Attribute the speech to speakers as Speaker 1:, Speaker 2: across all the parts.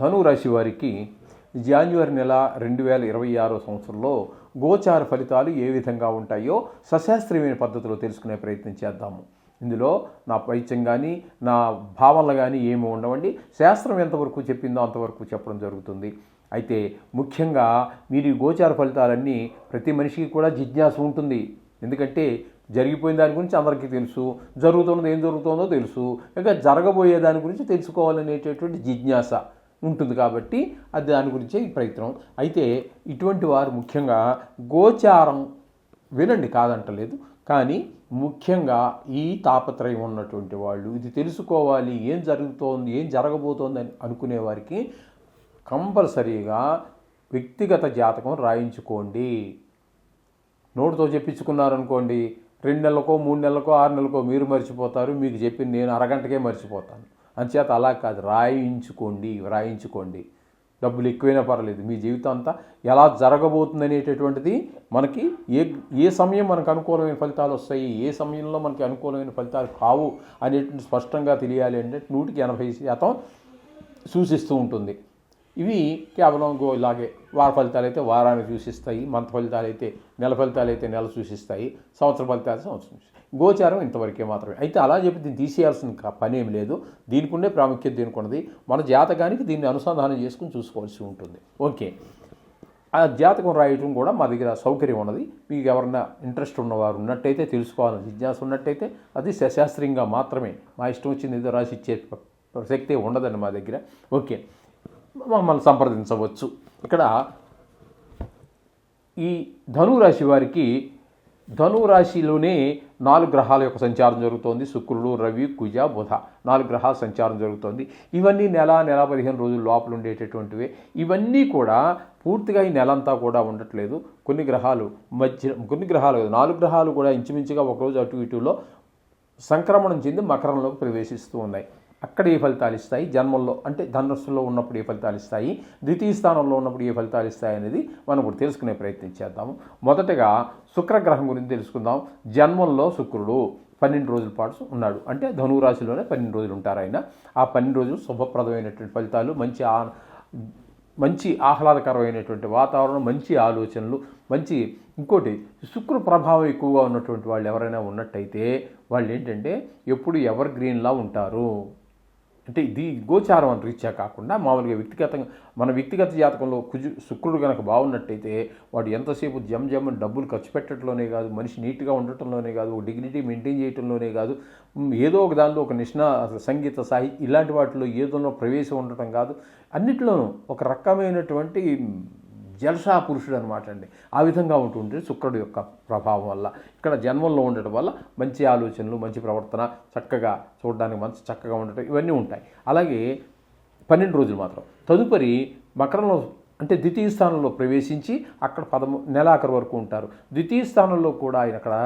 Speaker 1: ధనురాశి వారికి జాన్యువరి నెల 2026 సంవత్సరంలో గోచార ఫలితాలు ఏ విధంగా ఉంటాయో సశాస్త్రీయమైన పద్ధతిలో తెలుసుకునే ప్రయత్నం చేద్దాము. ఇందులో నా పైత్యం కానీ నా భావనలు కానీ ఏమి ఉండవండి. శాస్త్రం ఎంతవరకు చెప్పిందో అంతవరకు చెప్పడం జరుగుతుంది. అయితే ముఖ్యంగా మీరు ఈ గోచార ఫలితాలన్నీ ప్రతి మనిషికి కూడా జిజ్ఞాస ఉంటుంది. ఎందుకంటే జరిగిపోయిన దాని గురించి అందరికీ తెలుసు, జరుగుతున్నది ఏం జరుగుతుందో తెలుసు, ఇంకా జరగబోయే దాని గురించి తెలుసుకోవాలనేటటువంటి జిజ్ఞాస ఉంటుంది. కాబట్టి అది దాని గురించే ఈ ప్రయత్నం. అయితే ఇటువంటి వారు ముఖ్యంగా గోచారం వినండి, కాదంటలేదు, కానీ ముఖ్యంగా ఈ తాపత్రయం ఉన్నటువంటి వాళ్ళు ఇది తెలుసుకోవాలి, ఏం జరుగుతోంది, ఏం జరగబోతోంది అని అనుకునే వారికి కంపల్సరీగా వ్యక్తిగత జాతకం రాయించుకోండి. నోటితో చెప్పించుకున్నారనుకోండి, 2 నెలలకో 3 నెలలకో 6 నెలలకో మీరు మర్చిపోతారు. మీకు చెప్పింది నేను అరగంటకే మర్చిపోతాను. అంచేత అలా కాదు, రాయించుకోండి. డబ్బులు ఎక్కువైనా పర్లేదు, మీ జీవితం అంతా ఎలా జరగబోతుంది అనేటటువంటిది మనకి ఏ సమయం మనకు అనుకూలమైన ఫలితాలు వస్తాయి, ఏ సమయంలో మనకి అనుకూలమైన ఫలితాలు కావు అనేటువంటి స్పష్టంగా తెలియాలి అంటే 100% సూచిస్తూ ఉంటుంది. ఇవి కేవలం ఇలాగే వార ఫలితాలు అయితే వారానికి సూచిస్తాయి, మంత్ ఫలితాలు అయితే నెల ఫలితాలు అయితే నెల సూచిస్తాయి, సంవత్సర ఫలితాలు సంవత్సరం. గోచారం ఇంతవరకే మాత్రమే. అయితే అలా చెప్పి దీన్ని తీసేయాల్సిన పని ఏమి లేదు. దీనికి ఉండే ప్రాముఖ్యత దీనికి ఉన్నది. మన జాతకానికి దీన్ని అనుసంధానం చేసుకుని చూసుకోవాల్సి ఉంటుంది. ఓకే, ఆ జాతకం రాయటం కూడా మా దగ్గర సౌకర్యం ఉన్నది. మీకు ఎవరన్నా ఇంట్రెస్ట్ ఉన్నవారు ఉన్నట్టయితే, తెలుసుకోవాలని జిజ్ఞాస ఉన్నట్టయితే, అది సశాస్త్రీయంగా మాత్రమే. మా ఇష్టం వచ్చింది ఏదో రాసి ఇచ్చే శక్తి ఉండదండి మా దగ్గర. ఓకే, మమ్మల్ని సంప్రదించవచ్చు. ఇక్కడ ఈ ధనురాశి వారికి ధనురాశిలోనే 4 గ్రహాల యొక్క సంచారం జరుగుతోంది. శుక్రుడు, రవి, కుజ, బుధ 4 గ్రహాల సంచారం జరుగుతోంది. ఇవన్నీ నెల 15 రోజుల లోపల ఉండేటటువంటివే. ఇవన్నీ కూడా పూర్తిగా ఈ నెలంతా కూడా ఉండట్లేదు. కొన్ని గ్రహాలు 4 గ్రహాలు కూడా ఇంచుమించుగా ఒకరోజు అటు ఇటులో సంక్రమణం చెంది మకరంలోకి ప్రవేశిస్తూ ఉన్నాయి. అక్కడ ఏ ఫలితాలు ఇస్తాయి, జన్మంలో అంటే ధనుస్సులో ఉన్నప్పుడు ఏ ఫలితాలు ఇస్తాయి, ద్వితీయ స్థానంలో ఉన్నప్పుడు ఏ ఫలితాలు ఇస్తాయి అనేది మనం ఇప్పుడు తెలుసుకునే ప్రయత్నం చేద్దాము. మొదటగా శుక్రగ్రహం గురించి తెలుసుకుందాం. జన్మంలో శుక్రుడు 12 రోజుల పాటు ఉన్నాడు. అంటే ధనురాశిలోనే 12 రోజులు ఉంటారు ఆయన. ఆ 12 రోజులు శుభప్రదమైనటువంటి ఫలితాలు, మంచి ఆహ్లాదకరమైనటువంటి వాతావరణం, మంచి ఆలోచనలు, ఇంకోటి శుక్ర ప్రభావం ఎక్కువగా ఉన్నటువంటి వాళ్ళు ఎవరైనా ఉన్నట్టయితే వాళ్ళు ఏంటంటే ఎప్పుడు ఎవర్ గ్రీన్లా ఉంటారు. అంటే ఇది గోచారం అని రీత్యా కాకుండా మామూలుగా మన వ్యక్తిగత జాతకంలో శుక్రుడు కనుక బాగున్నట్టయితే వాడు ఎంతసేపు జమ్ డబ్బులు ఖర్చు పెట్టడంలోనే కాదు, మనిషి నీట్గా ఉండటంలోనే కాదు, ఒక డిగ్నిటీ మెయింటైన్ చేయడంలోనే కాదు, ఏదో ఒక దానిలో ఒక సంగీత సాహిత్యం ఇలాంటి వాటిలో ఏదో ప్రవేశం ఉండటం కాదు, అన్నిట్లోనూ ఒక రకమైనటువంటి జల్సా పురుషుడు అనమాట అండి. ఆ విధంగా ఉంటుంటే శుక్రుడు యొక్క ప్రభావం వల్ల ఇక్కడ జన్మంలో ఉండటం వల్ల మంచి ఆలోచనలు, మంచి ప్రవర్తన, చక్కగా చూడడానికి చక్కగా ఉండటం ఇవన్నీ ఉంటాయి. అలాగే 12 రోజులు మాత్రం తదుపరి మకరంలో అంటే ద్వితీయ స్థానంలో ప్రవేశించి అక్కడ నెలాఖరు వరకు ఉంటారు. ద్వితీయ స్థానంలో కూడా ఆయన అక్కడ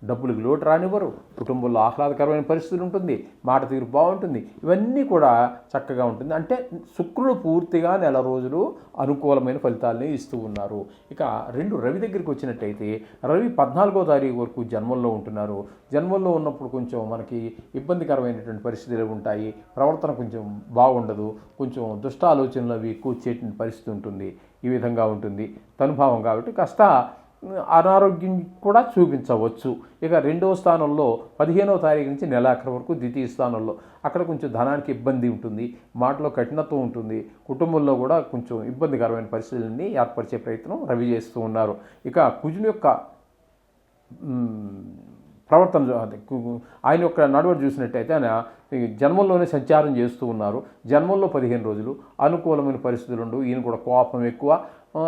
Speaker 1: డబ్బులకు లోటు రానివ్వరు, కుటుంబంలో ఆహ్లాదకరమైన పరిస్థితి ఉంటుంది, మాట తీరు బాగుంటుంది, ఇవన్నీ కూడా చక్కగా ఉంటుంది. అంటే శుక్రుడు పూర్తిగా నెల రోజులు అనుకూలమైన ఫలితాలని ఇస్తూ ఉన్నారు. ఇక రవి దగ్గరికి వచ్చినట్టయితే రవి 14వ తారీఖు వరకు జన్మంలో ఉంటున్నారు. జన్మంలో ఉన్నప్పుడు కొంచెం మనకి ఇబ్బందికరమైనటువంటి పరిస్థితులు ఉంటాయి, ప్రవర్తన కొంచెం బాగుండదు, కొంచెం దుష్ట ఆలోచనలు అవి ఎక్కువ వచ్చేటువంటి పరిస్థితి ఉంటుంది. ఈ విధంగా ఉంటుంది తనుభావం. కాబట్టి కాస్త అనారోగ్యం కూడా చూపించవచ్చు. ఇక 2వ స్థానంలో 15వ తారీఖు నుంచి నెలాఖరు వరకు ద్వితీయ స్థానంలో అక్కడ కొంచెం ధనానికి ఇబ్బంది ఉంటుంది, మాటలో కఠినత్వం ఉంటుంది, కుటుంబంలో కూడా కొంచెం ఇబ్బందికరమైన పరిస్థితులన్నీ ఏర్పరిచే ప్రయత్నం రవి చేస్తూ ఉన్నారు. ఇక కుజుని యొక్క ప్రవర్తన ఆయన యొక్క నడవడి చూసినట్టయితే ఆయన జన్మంలోనే సంచారం చేస్తూ ఉన్నారు. జన్మంలో 15 రోజులు అనుకూలమైన పరిస్థితులు ఉండవు. ఈయన కూడా కోపం ఎక్కువ,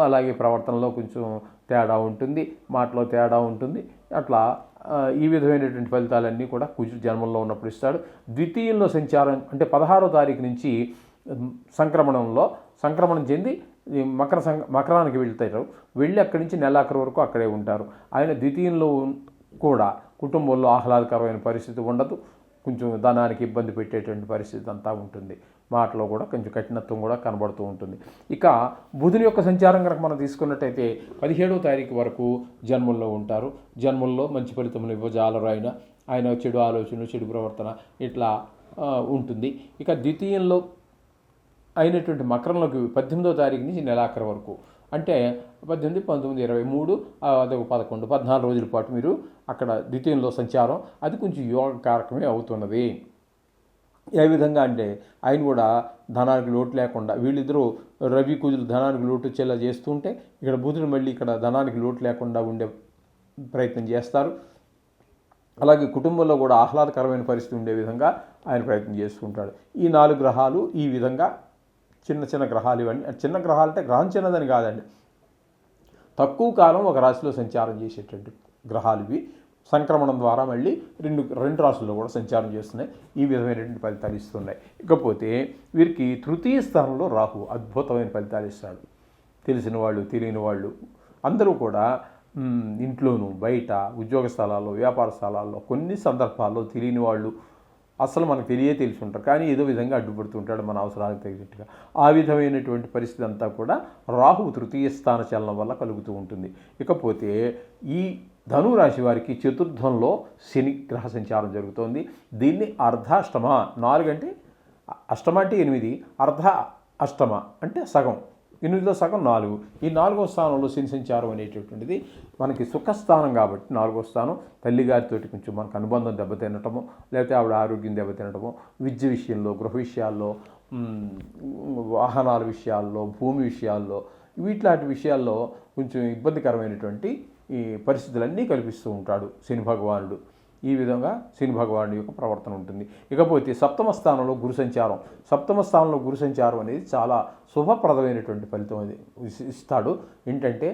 Speaker 1: అలాగే ప్రవర్తనలో కొంచెం తేడా ఉంటుంది, మాటలో తేడా ఉంటుంది. అట్లా ఈ విధమైనటువంటి ఫలితాలన్నీ కూడా కుజుడు జన్మంలో ఉన్నప్పుడు ఇస్తాడు. ద్వితీయంలో సంచారం అంటే 16వ తారీఖు నుంచి సంక్రమణం చెంది మకరానికి వెళ్తారు. వెళ్ళి అక్కడి నుంచి నెలాఖరు వరకు అక్కడే ఉంటారు. ఆయన ద్వితీయంలో కూడా కుటుంబంలో ఆహ్లాదకరమైన పరిస్థితి ఉండదు, కొంచెం ధనానికి ఇబ్బంది పెట్టేటువంటి పరిస్థితి అంతా ఉంటుంది, మాటలో కూడా కొంచెం కఠినత్వం కూడా కనబడుతూ ఉంటుంది. ఇక బుధుని యొక్క సంచారం కనుక మనం తీసుకున్నట్టయితే 17వ తారీఖు వరకు జన్మంలో ఉంటారు. జన్మంలో మంచి ఫలితములు ఇవ్వజాలరు ఆయన చెడు ఆలోచనలు, చెడు ప్రవర్తన ఇట్లా ఉంటుంది. ఇక ద్వితీయంలో అయినటువంటి మకరంలోకి 18వ తారీఖు నుంచి నెలాఖరు వరకు, అంటే 18, 19, 23, అదొక 11, 14 రోజుల పాటు మీరు అక్కడ ద్వితీయంలో సంచారం, అది కొంచెం యోగకారకమే అవుతున్నది. ఏ విధంగా అంటే ఆయన కూడా ధనానికి లోటు లేకుండా, వీళ్ళిద్దరూ రవి కుజులు ధనానికి లోటు వచ్చేలా చేస్తుంటే, ఇక్కడ బుధుడు మళ్ళీ ఇక్కడ ధనానికి లోటు లేకుండా ఉండే ప్రయత్నం చేస్తారు. అలాగే కుటుంబంలో కూడా ఆహ్లాదకరమైన పరిస్థితి ఉండే విధంగా ఆయన ప్రయత్నం చేస్తుంటాడు. ఈ 4 గ్రహాలు ఈ విధంగా చిన్న చిన్న గ్రహాలు, ఇవన్నీ చిన్న గ్రహాలు అంటే గ్రహం చిన్నదని కాదండి, తక్కువ కాలం ఒక రాశిలో సంచారం చేసేటువంటి గ్రహాలు ఇవి. సంక్రమణం ద్వారా మళ్ళీ రెండు రాశుల్లో కూడా సంచారం చేస్తున్నాయి. ఈ విధమైనటువంటి ఫలితాలు ఇస్తున్నాయి. ఇకపోతే వీరికి తృతీయ స్థానంలో రాహు అద్భుతమైన ఫలితాలు ఇస్తాడు. తెలిసిన వాళ్ళు తెలియని వాళ్ళు అందరూ కూడా ఇంట్లోనూ బయట ఉద్యోగ స్థలాల్లో వ్యాపార స్థలాల్లో కొన్ని సందర్భాల్లో తెలియని వాళ్ళు అసలు మనకు తెలిసి ఉంటారు, కానీ ఏదో విధంగా అడ్డుపడుతుంటాడు మన అవసరాలకు తగినట్టుగా. ఆ విధమైనటువంటి పరిస్థితి అంతా కూడా రాహువు తృతీయ స్థాన చలనం వల్ల కలుగుతూ ఉంటుంది. ఇకపోతే ఈ ధనురాశి వారికి చతుర్థంలో శని గ్రహ సంచారం జరుగుతోంది. దీన్ని అర్ధాష్టమ, 4 అంటే అష్టమ అంటే 8, అర్ధ అష్టమ అంటే సగం, 8లో సగం 4. ఈ 4వ స్థానంలో శని సంచారం అనేటటువంటిది మనకి సుఖస్థానం కాబట్టి, 4వ స్థానం తల్లిగారితోటి కొంచెం మనకు అనుబంధం దెబ్బతినటము, లేకపోతే ఆవిడ ఆరోగ్యం దెబ్బతినటము, విద్య విషయంలో, గృహ విషయాల్లో, వాహనాల విషయాల్లో, భూమి విషయాల్లో, వీటిలాంటి విషయాల్లో కొంచెం ఇబ్బందికరమైనటువంటి ఈ పరిస్థితులన్నీ కల్పిస్తూ ఉంటాడు శని భగవానుడు. ఈ విధంగా శని భగవానుడి యొక్క ప్రవర్తన ఉంటుంది. ఇకపోతే సప్తమ స్థానంలో గురు సంచారం. సప్తమ స్థానంలో గురు సంచారం అనేది చాలా శుభప్రదమైనటువంటి ఫలితం అది ఇస్తాడు. ఏంటంటే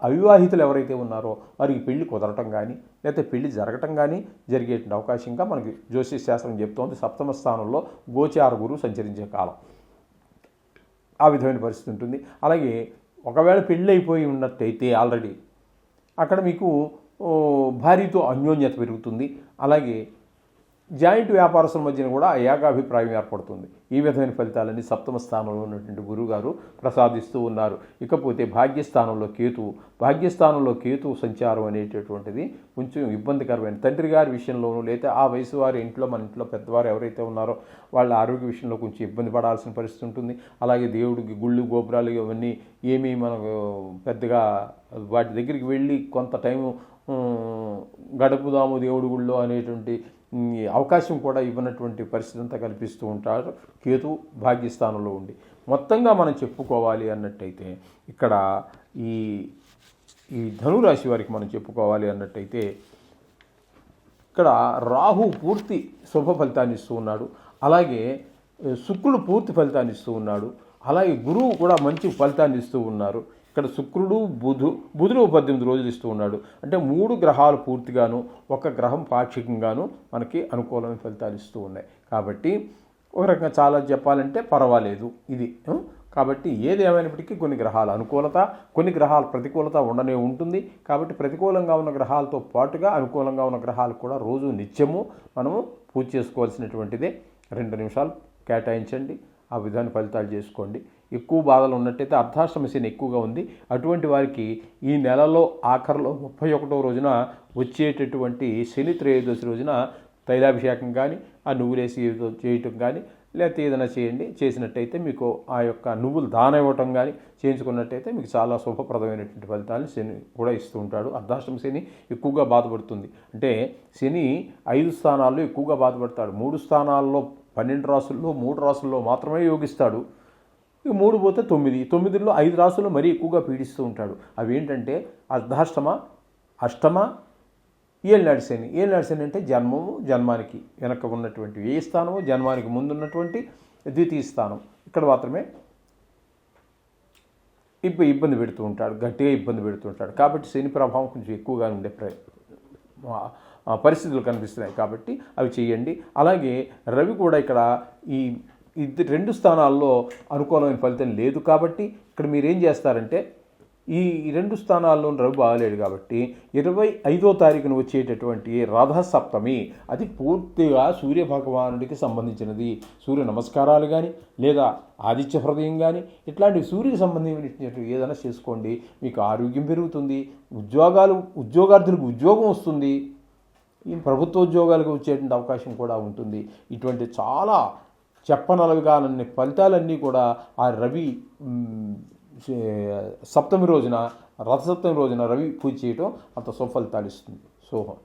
Speaker 1: అవివాహితులు ఎవరైతే ఉన్నారో వారికి పెళ్లి కుదరటం కానీ, లేకపోతే పెళ్లి జరగటం కానీ జరిగేటువంటి అవకాశంగా మనకి జ్యోతిష శాస్త్రం చెప్తోంది. సప్తమ స్థానంలో గోచార గురువు సంచరించే కాలం, ఆ విధమైన పరిస్థితి ఉంటుంది. అలాగే ఒకవేళ పెళ్ళి అయిపోయి ఉన్నట్టయితే ఆల్రెడీ అక్కడ మీకు భార్యతో అన్యోన్యత పెరుగుతుంది. అలాగే జాయింట్ వ్యాపారస్తుల మధ్యన కూడా ఏకాభిప్రాయం ఏర్పడుతుంది. ఈ విధమైన ఫలితాలన్నీ సప్తమ స్థానంలో ఉన్నటువంటి గురువుగారు ప్రసాదిస్తూ ఉన్నారు. ఇకపోతే భాగ్యస్థానంలో కేతు సంచారం అనేటటువంటిది కొంచెం ఇబ్బందికరమైన, తండ్రి గారి విషయంలోనూ లేదా ఆ వయసు వారి ఇంట్లో, మన ఇంట్లో పెద్దవారు ఎవరైతే ఉన్నారో వాళ్ళ ఆరోగ్య విషయంలో కొంచెం ఇబ్బంది పడాల్సిన పరిస్థితి ఉంటుంది. అలాగే దేవుడికి గుళ్ళు గోపురాలు ఇవన్నీ ఏమీ మనకు పెద్దగా వాటి దగ్గరికి వెళ్ళి కొంత టైము గడుపుదాము దేవుడి గుళ్ళో అనేటువంటి అవకాశం కూడా ఇవ్వనటువంటి పరిస్థితి అంతా కల్పిస్తూ ఉంటారు కేతు భాగ్యస్థానంలో ఉండి. మొత్తంగా మనం చెప్పుకోవాలి అన్నట్టయితే ఇక్కడ ఈ ధనురాశి వారికి మనం చెప్పుకోవాలి అన్నట్టయితే ఇక్కడ రాహు పూర్తి శుభ ఫలితాన్ని ఇస్తూ ఉన్నాడు. అలాగే శుక్రుడు పూర్తి ఫలితాన్ని ఇస్తూ ఉన్నాడు. అలాగే గురువు కూడా మంచి ఫలితాన్ని ఇస్తూ ఉన్నారు. ఇక్కడ శుక్రుడు బుధుడు 18 రోజులు ఇస్తూ ఉన్నాడు. అంటే 3 గ్రహాలు పూర్తిగాను, 1 గ్రహం పాక్షికంగాను మనకి అనుకూలమైన ఫలితాలు ఇస్తూ ఉన్నాయి. కాబట్టి ఒక రకంగా చాలా చెప్పాలంటే పర్వాలేదు ఇది. కాబట్టి ఏది ఏమైనప్పటికీ కొన్ని గ్రహాల అనుకూలత, కొన్ని గ్రహాల ప్రతికూలత ఉండనే ఉంటుంది. కాబట్టి ప్రతికూలంగా ఉన్న గ్రహాలతో పాటుగా అనుకూలంగా ఉన్న గ్రహాలు కూడా రోజు నిత్యము మనము పూజ చేసుకోవాల్సినటువంటిదే. 2 నిమిషాలు కేటాయించండి, ఆ విధాన్ని ఫలితాలు చేసుకోండి. ఎక్కువ బాధలు ఉన్నట్టయితే అర్ధాష్టమ శని ఎక్కువగా ఉంది. అటువంటి వారికి ఈ నెలలో ఆఖరిలో 31వ రోజున వచ్చేటటువంటి శని త్రయోదశి రోజున తైలాభిషేకం కానీ, ఆ నువ్వులేసి చేయటం కానీ, లేకపోతే ఏదైనా చేయండి. చేసినట్టయితే మీకు ఆ యొక్క నువ్వులు దానం ఇవ్వటం కానీ చేయించుకున్నట్టయితే మీకు చాలా శుభప్రదమైనటువంటి ఫలితాలను శని కూడా ఇస్తూ ఉంటాడు. అర్ధాష్టమ శని ఎక్కువగా బాధపడుతుంది. అంటే శని 5 స్థానాల్లో ఎక్కువగా బాధపడతాడు. 3 స్థానాల్లో 12 రాసుల్లో 3 రాసుల్లో మాత్రమే యోగిస్తాడు. 3 పోతే 9, 9లో 5 రాసుల్లో మరీ ఎక్కువగా పీడిస్తూ ఉంటాడు. అవి ఏంటంటే అర్ధాష్టమ, అష్టమ, ఏళ్ళనాడు శని. ఏళ్ళనాడు శని అంటే జన్మము, జన్మానికి వెనక ఉన్నటువంటి ఏ స్థానము, జన్మానికి ముందున్నటువంటి ద్వితీయ స్థానం, ఇక్కడ మాత్రమే ఇబ్బంది పెడుతూ ఉంటాడు, గట్టిగా ఇబ్బంది పెడుతూ ఉంటాడు. కాబట్టి శని ప్రభావం కొంచెం ఎక్కువగా ఉండే పరిస్థితులు కనిపిస్తున్నాయి. కాబట్టి అవి చేయండి. అలాగే రవి కూడా ఇక్కడ ఈ 2 స్థానాల్లో అనుకూలమైన ఫలితం లేదు. కాబట్టి ఇక్కడ మీరేం చేస్తారంటే ఈ 2 స్థానాల్లో రవి బాగలేడు కాబట్టి 25వ తారీఖున వచ్చేటటువంటి రథసప్తమి అది పూర్తిగా సూర్యభగవానుడికి సంబంధించినది. సూర్య నమస్కారాలు కానీ లేదా ఆదిత్య హృదయం కానీ ఇట్లాంటివి సూర్యుకి సంబంధించినటువంటి ఏదైనా చేసుకోండి. మీకు ఆరోగ్యం పెరుగుతుంది, ఉద్యోగార్థులకు ఉద్యోగం వస్తుంది, ఈ ప్రభుత్వ ఉద్యోగాలకు వచ్చేటువంటి అవకాశం కూడా ఉంటుంది. ఇటువంటి చాలా చెప్పనలవిగానన్ని ఫలితాలన్నీ కూడా ఆ రవి సప్తమి రోజున రథసప్తమి రోజున రవి పూజ చేయటం అంత సుఫలితాలు ఇస్తుంది. శోభం.